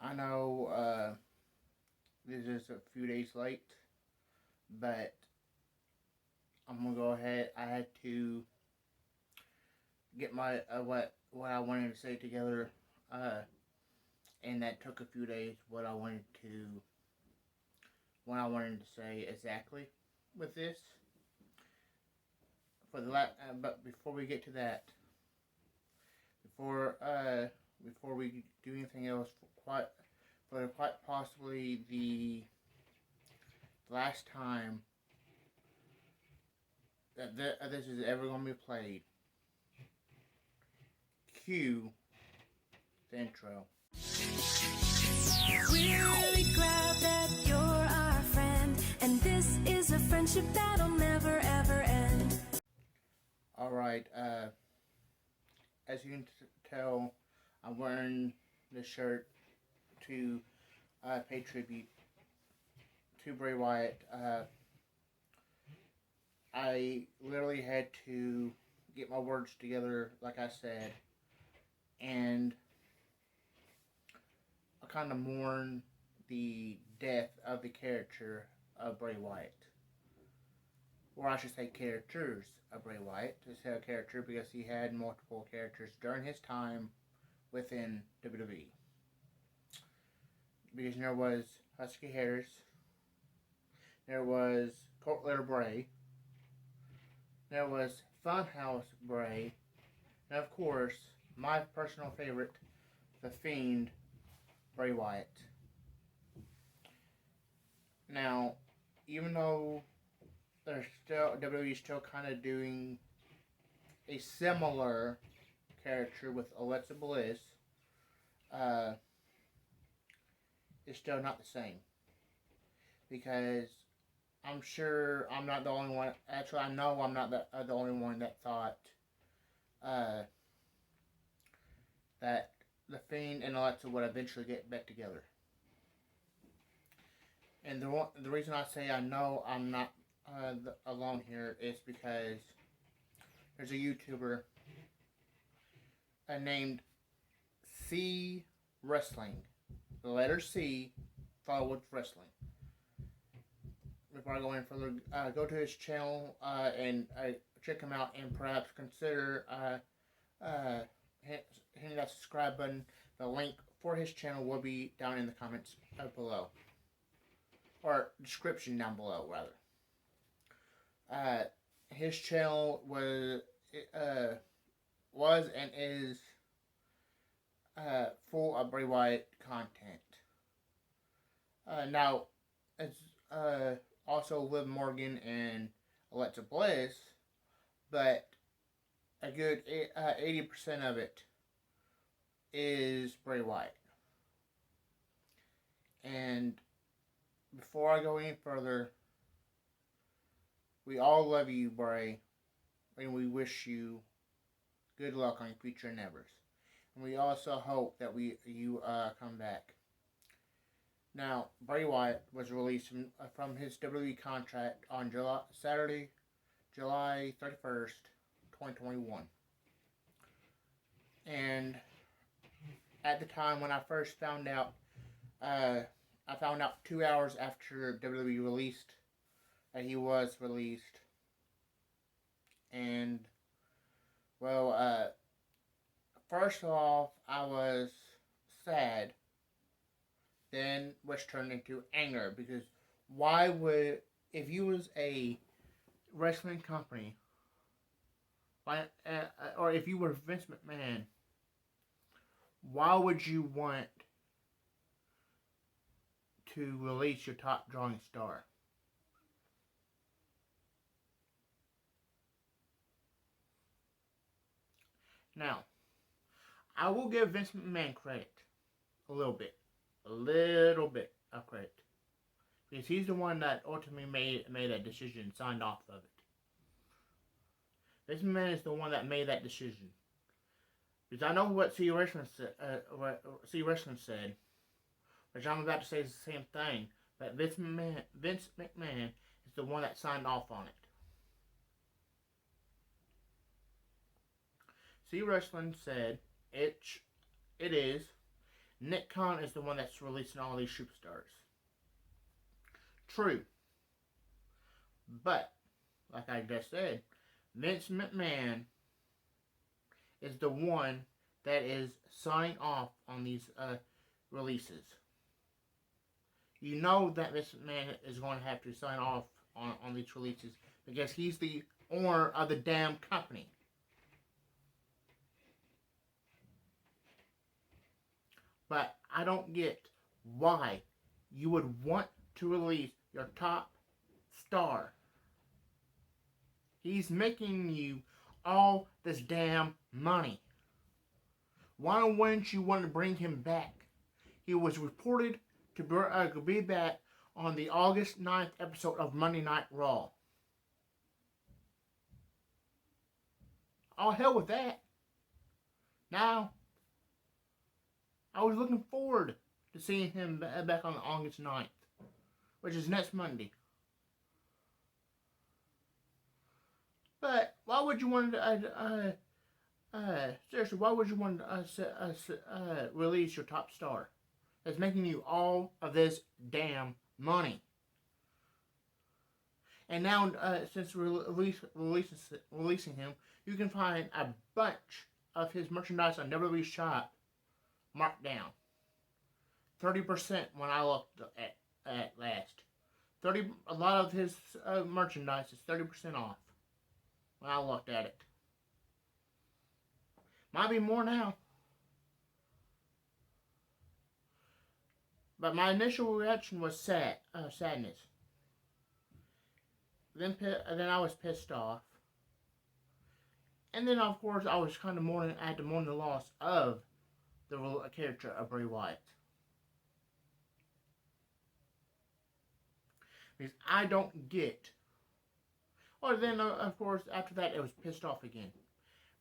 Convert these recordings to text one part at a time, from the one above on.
I know this is a few days late, but I'm gonna go ahead. I had to get my what I wanted to say together, uh, and that took a few days. What I wanted to say exactly with this but before we get to that, before uh, before we do anything else, quite possibly the last time that this is ever going to be played. Cue the intro. We're really glad that you're our friend, and this is a friendship that'll never ever end. Alright, as you can tell, I'm wearing this shirt to pay tribute to Bray Wyatt. I literally had to get my words together, like I said, and I kind of mourn the death of the character of Bray Wyatt. Or I should say characters of Bray Wyatt. To say a character because he had multiple characters during his time within WWE. Because there was Husky Harris, there was Colt Letter Bray, there was Funhouse Bray, and of course, my personal favorite, The Fiend, Bray Wyatt. Now, even though WWE is still kind of doing a similar character with Alexa Bliss, it's still not the same. Because I'm sure I'm not the only one. Actually, I know I'm not the only one that thought that The Fiend and Alexa would eventually get back together. And the reason I say I know I'm not alone here is because there's a YouTuber named C Wrestling. The letter C followed with wrestling. Before I go any further, go to his channel and check him out, and perhaps consider hitting that subscribe button. The link for his channel will be down in the comments below, or description down below, rather. His channel was and is full of Bray Wyatt content. Now, it's also Liv Morgan and Alexa Bliss, but a good 80% of it is Bray Wyatt. And before I go any further, we all love you, Bray, and we wish you good luck on your future endeavors. And we also hope that you come back. Now, Bray Wyatt was released from his WWE contract on Saturday, July 31st, 2021. And at the time when I first found out, I found out 2 hours after WWE released that he was released. And, well, first off, I was sad, then was turned into anger, because why would, if you was a wrestling company, or if you were Vince McMahon, why would you want to release your top drawing star? Now, I will give Vince McMahon credit. A little bit of credit. Because he's the one that ultimately made that decision and signed off of it. Vince McMahon is the one that made that decision. Because I know what C Wrestling said, which I'm about to say is the same thing, but Vince McMahon is the one that signed off on it. C Wrestling said it is, Nick Khan is the one that's releasing all these superstars. True. But, like I just said, Vince McMahon is the one that is signing off on these releases. You know that Vince McMahon is going to have to sign off on these releases because he's the owner of the damn company. But I don't get why you would want to release your top star. He's making you all this damn money. Why wouldn't you want to bring him back? He was reported to be back on the August 9th episode of Monday Night Raw. Oh, hell with that. Now, I was looking forward to seeing him back on August 9th, which is next Monday. But why would you want to, seriously, why would you want to release your top star that's making you all of this damn money? And now, since releasing him, you can find a bunch of his merchandise on WWE Shop marked down. 30% when I looked at last. A lot of his merchandise is 30% off when I looked at it. Might be more now. But my initial reaction was sadness. Then I was pissed off. And then, of course, I was kind of I had to mourn the loss of the character of Bray Wyatt. Because I don't get... Or then, of course, after that, it was pissed off again.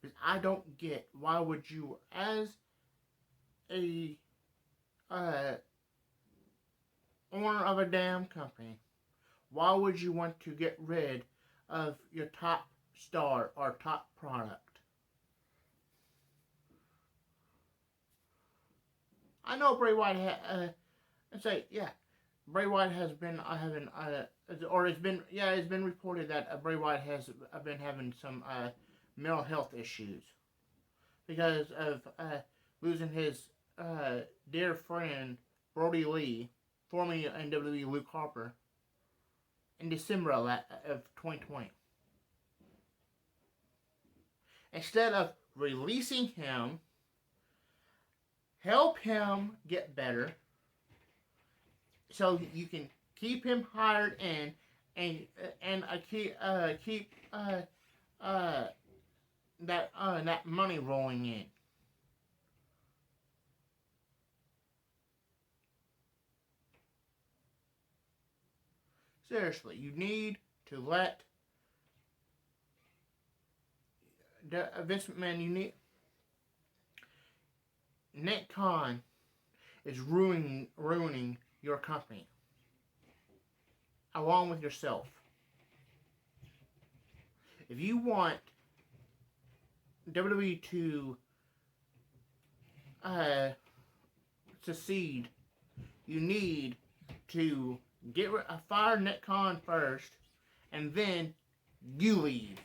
Because I don't get why would you, as a owner of a damn company, why would you want to get rid of your top star or top product? I know Bray Wyatt Bray Wyatt has been it's been reported that Bray Wyatt has been having some mental health issues because of losing his dear friend Brody Lee, formerly in WWE Luke Harper, in December of 2020. Instead of releasing him, help him get better, so you can keep him hired and keep that money rolling in. Seriously, you need to let Vince McMahon. Nick Khan is ruining your company, along with yourself. If you want WWE to succeed, you need to fire Nick Khan first, and then you leave.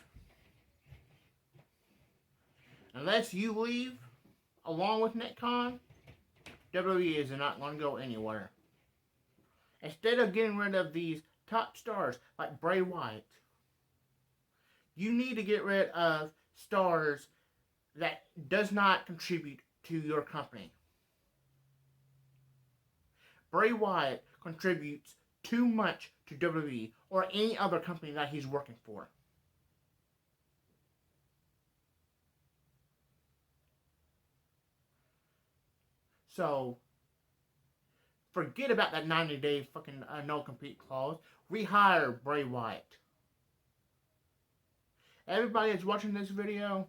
Unless you leave along with Nick Khan, WWE is not going to go anywhere. Instead of getting rid of these top stars like Bray Wyatt, you need to get rid of stars that does not contribute to your company. Bray Wyatt contributes too much to WWE or any other company that he's working for. So, forget about that 90-day fucking no-compete clause. Rehire Bray Wyatt. Everybody that's watching this video,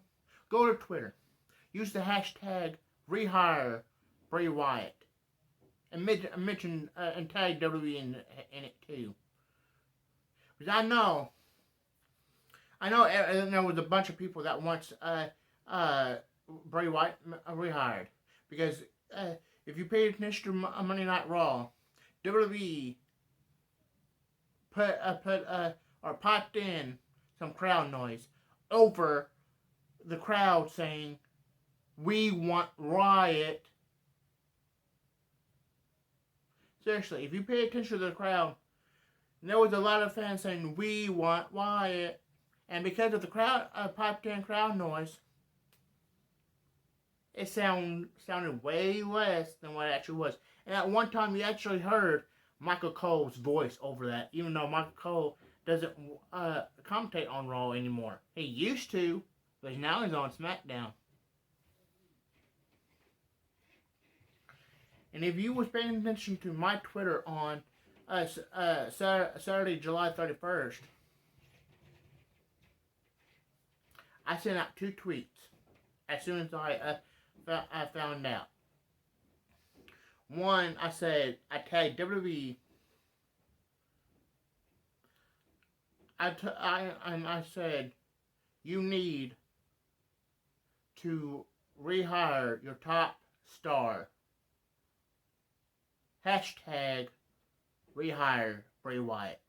go to Twitter. Use the hashtag rehire Bray Wyatt. And mention and tag WWE in it too. Because I know there was a bunch of people that wants Bray Wyatt rehired. Because if you paid attention to Monday Night Raw, WWE piped in some crowd noise over the crowd saying, "We want Wyatt." Seriously, if you pay attention to the crowd, there was a lot of fans saying, "We want Wyatt." And because of the crowd piped in crowd noise, it sounded way less than what it actually was. And at one time, you actually heard Michael Cole's voice over that, even though Michael Cole doesn't commentate on Raw anymore. He used to, but now he's on SmackDown. And if you was paying attention to my Twitter on Saturday, July 31st, I sent out 2 tweets as soon as I found out. One, I tagged WWE. I said, you need to rehire your top star. Hashtag rehire Bray Wyatt.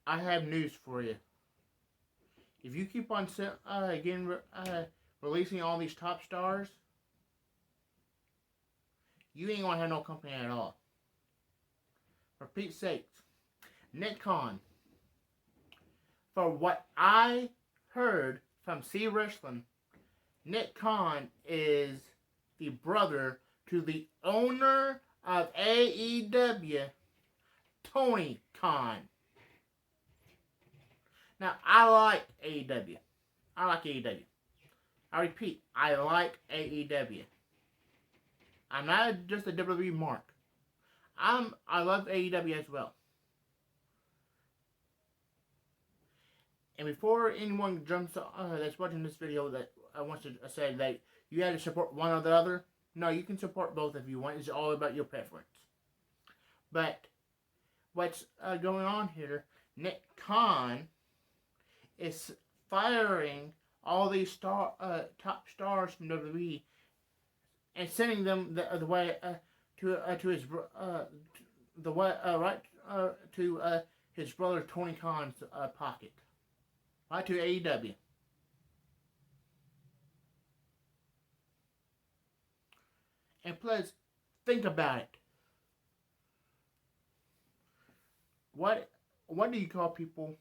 I have news for you. If you keep on releasing all these top stars, you ain't gonna have no company at all. For Pete's sakes, Nick Khan, for what I heard from C Wrestling, Nick Khan is the brother to the owner of AEW, Tony Khan. Now, I like AEW. I repeat, I like AEW. I'm not just a WWE mark. I love AEW as well. And before anyone jumps that's watching this video that wants to say that you had to support one or the other, no, you can support both if you want. It's all about your preference. But what's going on here? Nick Khan is firing all these top stars from WWE and sending them the way to his his brother Tony Khan's pocket, right to AEW. And plus, think about it. What do you call people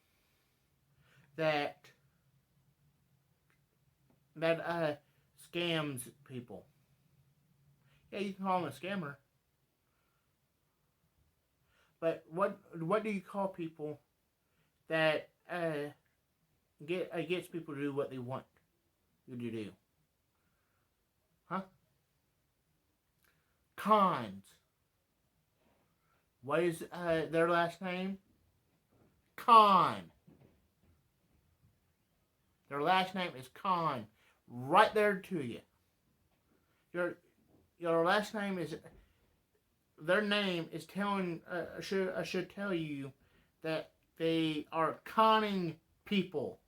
that scams people? Yeah, you can call them a scammer. But what do you call people that gets people to do what they want you to do? Huh? Cons. What is their last name? Khan. Their last name is Khan. Right there to you. Your last name is... Their name is telling... should tell you that they are conning people.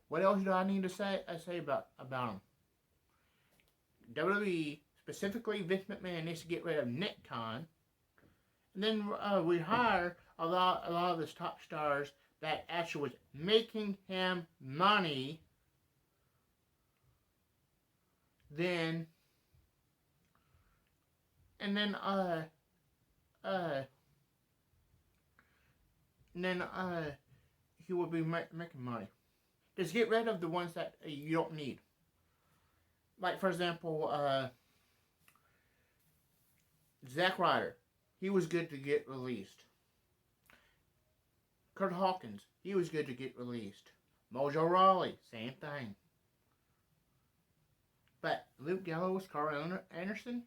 What else do I need to say about them? WWE, specifically Vince McMahon, needs to get rid of Nick Khan. And then we hire a lot of his top stars that actually was making him money. Then he will be making money. Just get rid of the ones that you don't need. Like, for example, Zack Ryder. He was good to get released. Kurt Hawkins. He was good to get released. Mojo Rawley. Same thing. But Luke Gallows, Carl Anderson,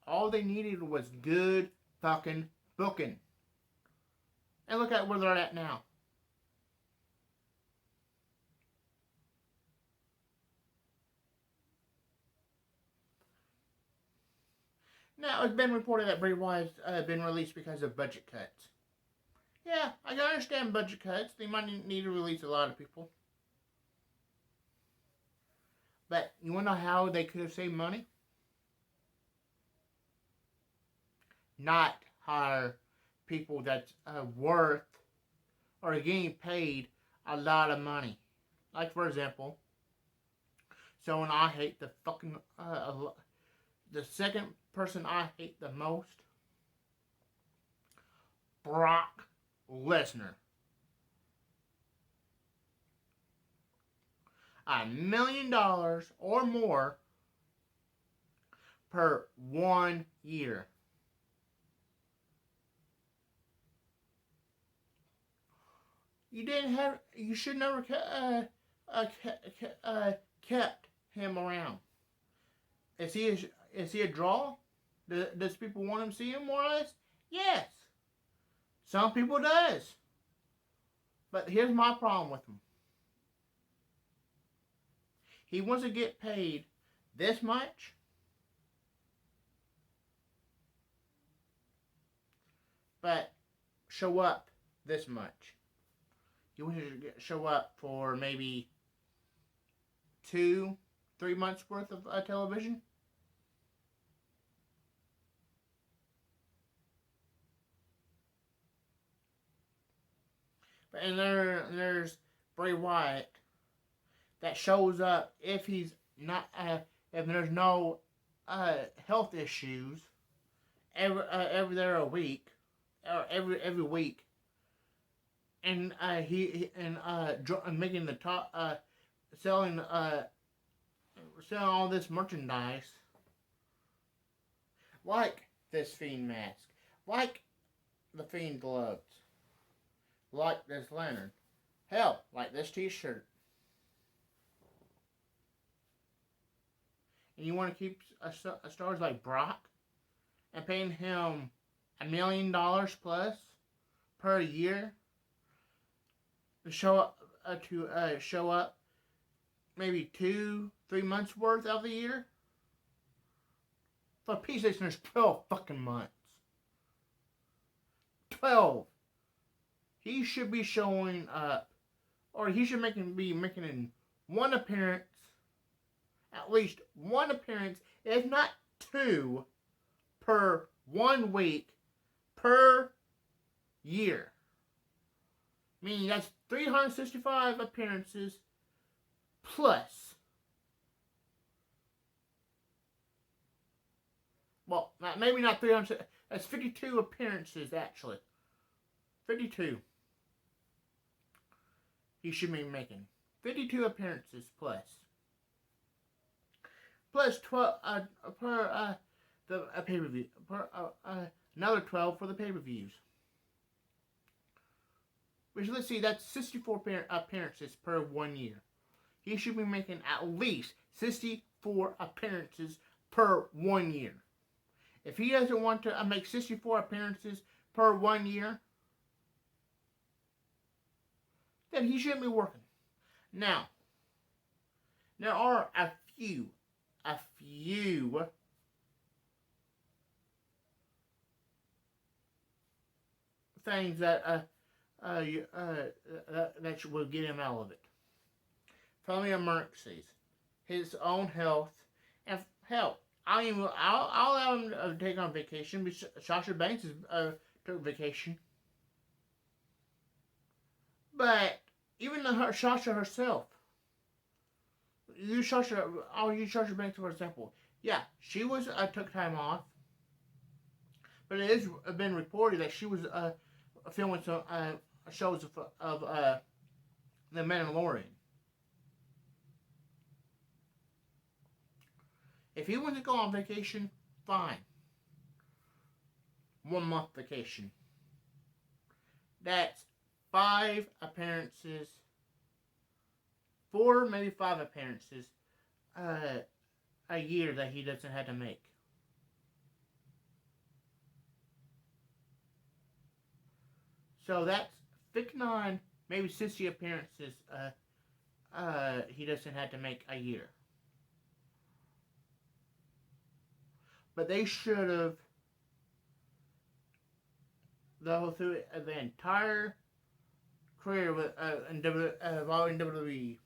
all they needed was good fucking booking. And look at where they're at now. Now, it's been reported that Bray Wyatt's been released because of budget cuts. Yeah, I can understand budget cuts. They might need to release a lot of people. But you want to know how they could have saved money? Not hire people that's worth or getting paid a lot of money. Like, for example, someone I hate the fucking... the second person I hate the most, Brock Lesnar. $1 million or more per 1 year. You should never kept him around. Is he a draw? Does people want him to see him more or less? Yes. Some people does. But here's my problem with him. He wants to get paid this much. But show up this much. He wants to show up for maybe 2-3 months worth of television. And there's Bray Wyatt that shows up if he's not if there's no health issues every there a week or every week, and he making the top selling all this merchandise, like this Fiend mask, like the Fiend gloves, like this lantern, hell, like this t-shirt. And you want to keep stars like Brock and paying him $1 million plus per year to show up maybe 2-3 months worth of the year? For Pete's sake, there's 12 fucking months. 12. He should be showing up, or he should be making in one appearance, at least one appearance, if not 2, per 1 week per year. Meaning that's 365 appearances plus. Well, maybe not 300. That's 52 appearances, actually. 52. He should be making 52 appearances plus. Plus 12 per the pay-per-view. Another 12 for the pay-per-views. Which, let's see, that's 64 appearances per 1 year. He should be making at least 64 appearances per 1 year. If he doesn't want to make 64 appearances per 1 year, then he shouldn't be working. Now, there are a few things that will get him out of it. Family emergencies, his own health, and hell, I'll allow him to take on vacation. Sasha Banks took vacation, but even Sasha herself. I'll use Sasha Banks for example. Yeah, she was took time off, but it has been reported that she was filming some shows of The Mandalorian. If he wants to go on vacation, fine. 1 month vacation. That's 5 appearances. 4, maybe 5 appearances a year that he doesn't have to make. So that's 59, maybe 60 appearances he doesn't have to make a year. But they should have through the entire career involving WWE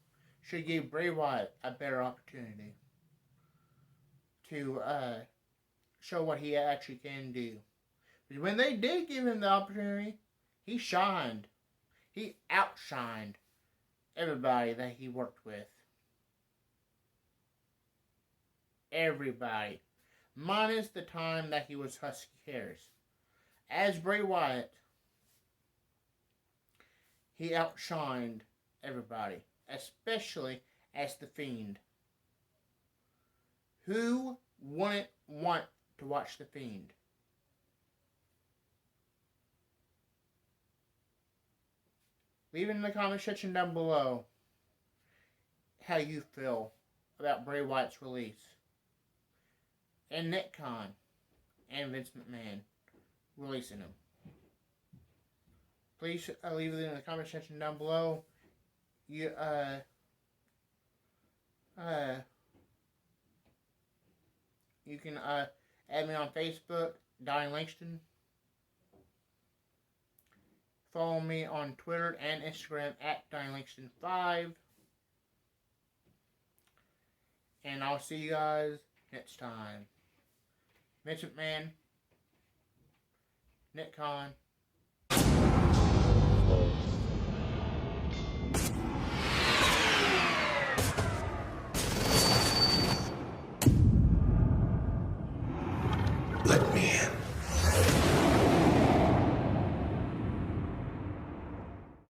should give Bray Wyatt a better opportunity to show what he actually can do. But when they did give him the opportunity, he shined. He outshined everybody that he worked with. Everybody. Minus the time that he was Husky Harris. As Bray Wyatt, he outshined everybody. Especially as The Fiend. Who wouldn't want to watch The Fiend? Leave it in the comment section down below how you feel about Bray Wyatt's release. And Nick Khan and Vince McMahon releasing him. Please leave it in the comment section down below. You you can add me on Facebook, Donnie Langston. Follow me on Twitter and Instagram at DonnieLangston5. And I'll see you guys next time. Vince McMahon, Nick Khan,